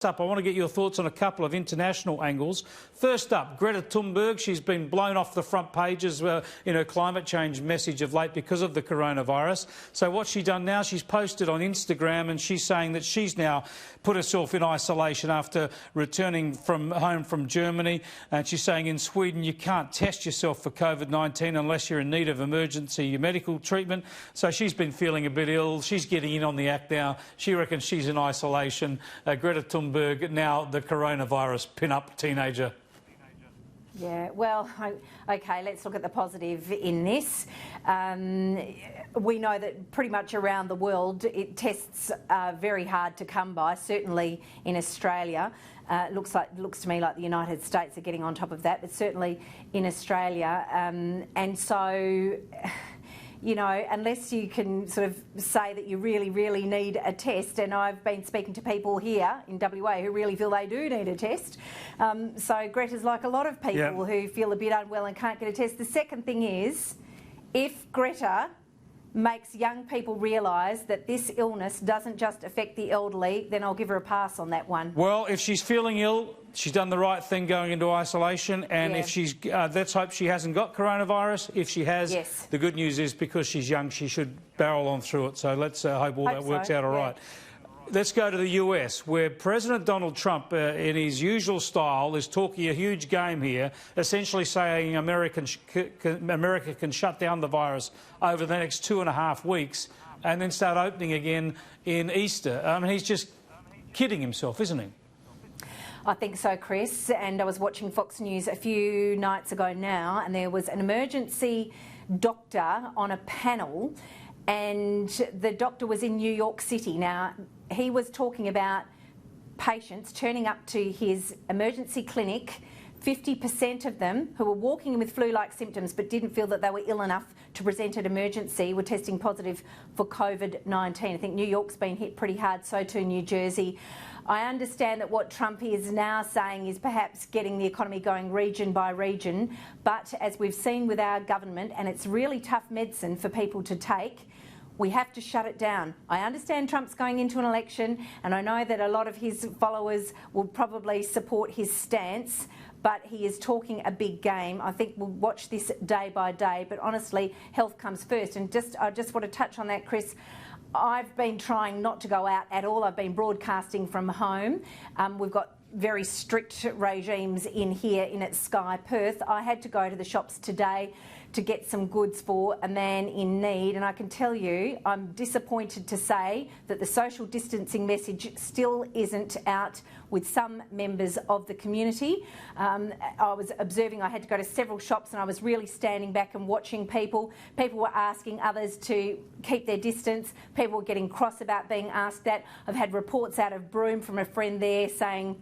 Up, I want to get your thoughts on a couple of international angles. First up, Greta Thunberg. She's been blown off the front pages in her climate change message of late because of the coronavirus. So what's she done now? She's posted on Instagram and she's saying that she's now put herself in isolation after returning home from Germany. And she's saying in Sweden you can't test yourself for COVID-19 unless you're in need of emergency medical treatment. So she's been feeling a bit ill. She's getting in on the act now. She reckons she's in isolation. Greta Thunberg, now the coronavirus pin-up teenager. Yeah, well, OK, let's look at the positive in this. We know that pretty much around the world tests are very hard to come by, certainly in Australia. Looks to me like the United States are getting on top of that, but certainly in Australia. And so, you know, unless you can sort of say that you really, really need a test, and I've been speaking to people here in WA who really feel they do need a test. So Greta's like a lot of people who feel a bit unwell and can't get a test. The second thing is, if Greta makes young people realise that this illness doesn't just affect the elderly, then I'll give her a pass on that one. Well, if she's feeling ill, she's done the right thing going into isolation, and if she's, let's hope she hasn't got coronavirus. If she has, the good news is because she's young, she should barrel on through it. So let's hope all that works out all right. Let's go to the US, where President Donald Trump, in his usual style, is talking a huge game here, essentially saying America can shut down the virus over the next 2.5 weeks and then start opening again in Easter. I mean, he's just kidding himself, isn't he? I think so, Chris. And I was watching Fox News a few nights ago now, and there was an emergency doctor on a panel, and the doctor was in New York City. Now, he was talking about patients turning up to his emergency clinic, 50% of them who were walking in with flu-like symptoms but didn't feel that they were ill enough to present at emergency were testing positive for COVID-19. I think New York's been hit pretty hard, so too New Jersey. I understand that what Trump is now saying is perhaps getting the economy going region by region, but as we've seen with our government, and it's really tough medicine for people to take, we have to shut it down. I understand Trump's going into an election, and I know that a lot of his followers will probably support his stance, but he is talking a big game. I think we'll watch this day by day, but honestly, health comes first. And I just want to touch on that, Chris. I've been trying not to go out at all. I've been broadcasting from home. We've got very strict regimes in here at Sky Perth. I had to go to the shops today to get some goods for a man in need, and I can tell you I'm disappointed to say that the social distancing message still isn't out with some members of the community. I was observing, I had to go to several shops, and I was really standing back and watching people. People were asking others to keep their distance. People were getting cross about being asked that. I've had reports out of Broome from a friend there saying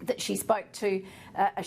that she spoke to a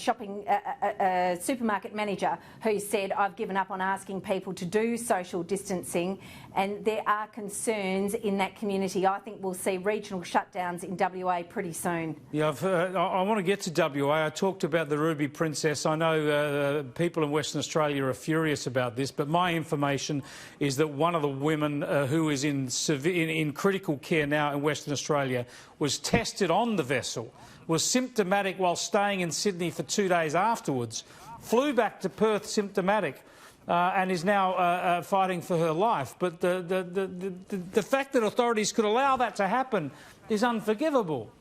supermarket manager who said, I've given up on asking people to do social distancing, and there are concerns in that community. I think we'll see regional shutdowns in WA pretty soon. Yeah, I want to get to WA. I talked about the Ruby Princess. I know people in Western Australia are furious about this, but my information is that one of the women who is in critical care now in Western Australia was tested on the vessel, was symptomatic while staying in Sydney for 2 days afterwards, flew back to Perth symptomatic, and is now fighting for her life. But the fact that authorities could allow that to happen is unforgivable.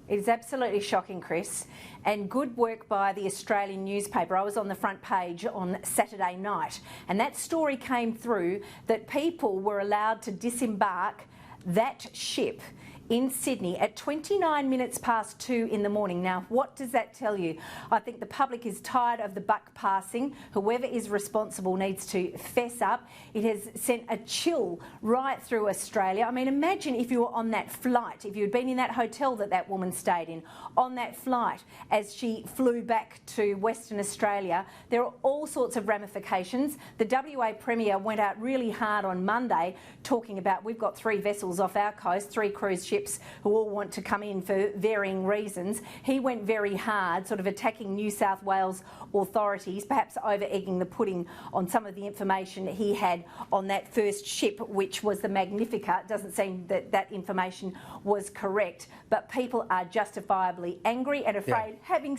It is absolutely shocking, Chris, and good work by the Australian newspaper. I was on the front page on Saturday night, and that story came through that people were allowed to disembark that ship in Sydney at 29 minutes past 2 in the morning. Now, what does that tell you? I think the public is tired of the buck passing. Whoever is responsible needs to fess up. It has sent a chill right through Australia. I mean, imagine if you were on that flight, if you had been in that hotel that that woman stayed in, on that flight as she flew back to Western Australia. There are all sorts of ramifications. The WA Premier went out really hard on Monday talking about we've got 3 vessels off our coast, 3 cruise ships ships who all want to come in for varying reasons. He went very hard, sort of attacking New South Wales authorities, perhaps over-egging the pudding on some of the information he had on that first ship, which was the Magnifica. It doesn't seem that that information was correct, but people are justifiably angry and afraid. Yeah. Having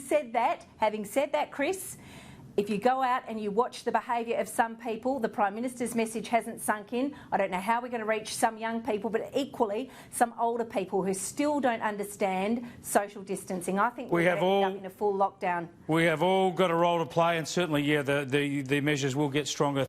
said that, Chris, if you go out and you watch the behaviour of some people, the Prime Minister's message hasn't sunk in. I don't know how we're going to reach some young people, but equally some older people who still don't understand social distancing. I think we're going to end up in a full lockdown. We have all got a role to play, and certainly, yeah, the measures will get stronger.